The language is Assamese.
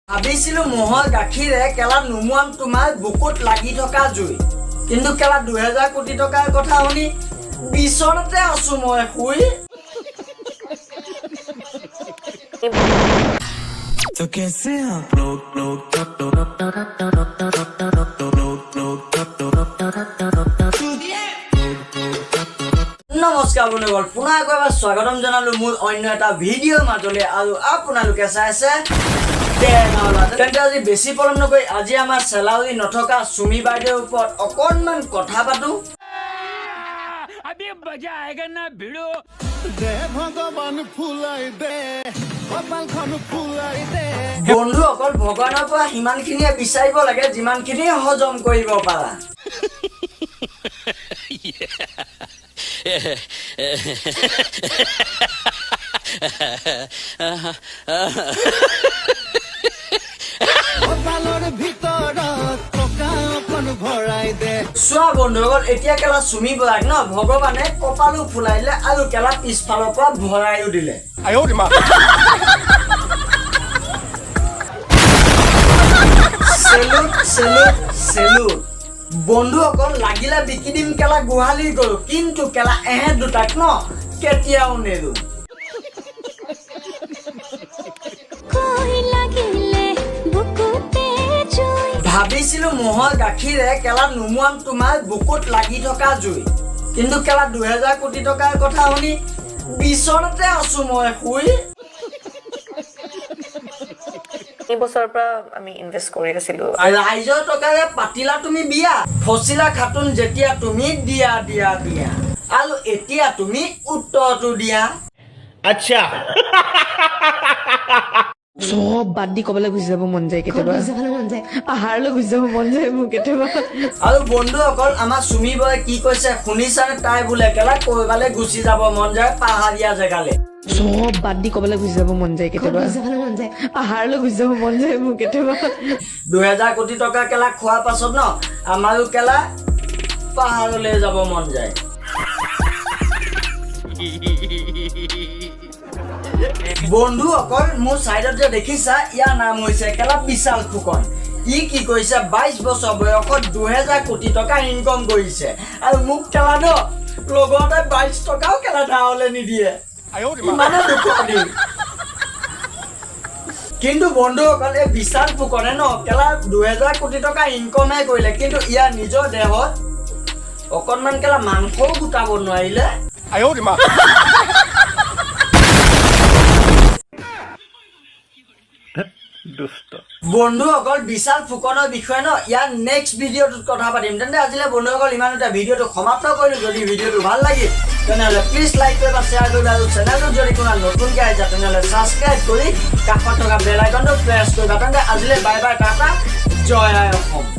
ভাবিছিলো মহৰ গাখীৰে কেলা নুমুৱাম তোমাৰ বুকুত লাগি থকা জুই কিন্তু কেলা 2000 কোটি টকাৰ কথা শুনি বিচনাতে আছো মই শুই तो कैसे आप लोग নমস্কাৰ বন্ধুসকল পুনৰ একবাৰ স্বাগতম জনালো মোৰ অন্য এটা ভিডিঅ'ৰ মাজলৈ আৰু আপোনালোকে চাইছে Dergaon Lora Roast তেন্তে আজি বেছি পলম নকৰি আজি আমাৰ চেলাউৰি নথকা সুমি বাইদেউৰ ওপৰত অকণমান কথা পাতো अभी मजा आएगा ना भिड़ो दे भगवान फुलाई दे कपाल खन फुलाई दे বন্ধু অকল ভগৱানৰ পৰা হিমানখিনিয়ে বিচাৰিব লাগে যিমানখিনি হজম কৰিব পাৰা কপালৰ ভিতৰত টকা অকন ভৰাই দে চোৱা বন্ধুসকল এতিয়া কেলা সুমি বৰাক ন ভগৱানে কপালো ফুলাই দিলে আৰু কেলা পিছফালৰ পৰা ভৰাইও দিলে চেলুট চেলুট চেলুট বন্ধুসকল লাগিলে বিকি দিম কেলা গুহালি গৰু কিন্তু কেলা এহে দুটাক ন কেতিয়াও নেৰো ভাবিছিলো মহৰ গাখীৰে কেলা নুমুৱাম তোমাৰ বুকুত লাগি থকা জুই কিন্তু কেলা 2000 কোটি টকাৰ কথা শুনি বিচনাতে আছো মই শুই এই বছৰৰ পৰা আমি ইনভেষ্ট কৰি আছিলো ৰাইজৰ টকাৰে পাতিলা তুমি বিয়া ফচিলা খাতুন যেতিয়া তুমি দিয়া দিয়া দিয়া আৰু এতিয়া তুমি উত্তৰটো দিয়া আচ্ছা সব বাদ দি কবলৈ গুচি যাব মন যায় কেতিয়াবা পাহাৰলৈ গুচি যাব মন যায় মোৰ কেতিয়াবা আৰু বন্ধুসকল আমাৰ সুমি বৰাই কি কৈছে শুনিছানে তাই বোলে কেলা কৰবালে গুচি যাব মন যায় পাহাৰীয়া জেগালে সব বাদ দি কবলৈ গুচি যাব মন যায় কেতিয়াবা পাহাৰলৈ গুচি যাব মন যায় মোৰ কেতিয়াবা 2000 কোটি টকা কেলা খোৱাৰ পাছত ন আমাৰো কেলা পাহাৰলৈ যাব মন যায় বন্ধুসকল মোৰ সাইডত যে দেখিছা ইয়াৰ নাম হৈছে কেলা বিশাল ফুকন ই কি কৰিছে 22 বছৰ বয়সত 2000 কোটি টকা ইনকম কৰিছে আৰু মোক কেলা ন লগতে 22 টকাও কেলা ধাৰলে নিদিয়ে ইমানে দুখনি কিন্তু বন্ধুসকল এই বিশাল ফুকনে ন কেলা 2000 কোটি টকা ইনকমে কৰিলে কিন্তু ইয়াৰ নিজৰ দেহত অকণমান কেলা মাংসও গোটাব নোৱাৰিলে বন্ধুসকল বিশাল ফুকনৰ বিষয়ে ন ইয়াৰ নেক্সট ভিডিঅ'টোত কথা পাতিম তেন্তে আজিলৈ বন্ধুসকল ইমানতে ভিডিঅ'টো সমাপ্ত কৰিলো যদি ভিডিঅ'টো ভাল লাগিল তেনেহ'লে প্লিজ লাইক কৰিবা শ্বেয়াৰ কৰিবা আৰু চেনেলটো যদি কোনো নতুনকৈ আহিছা তেনেহ'লে ছাবস্ক্ৰাইব কৰি কাষত থকা বেল আইকনটো প্ৰেছ কৰিবা তেন্তে আজিলৈ বাই বাই টাটা জয় আই অসম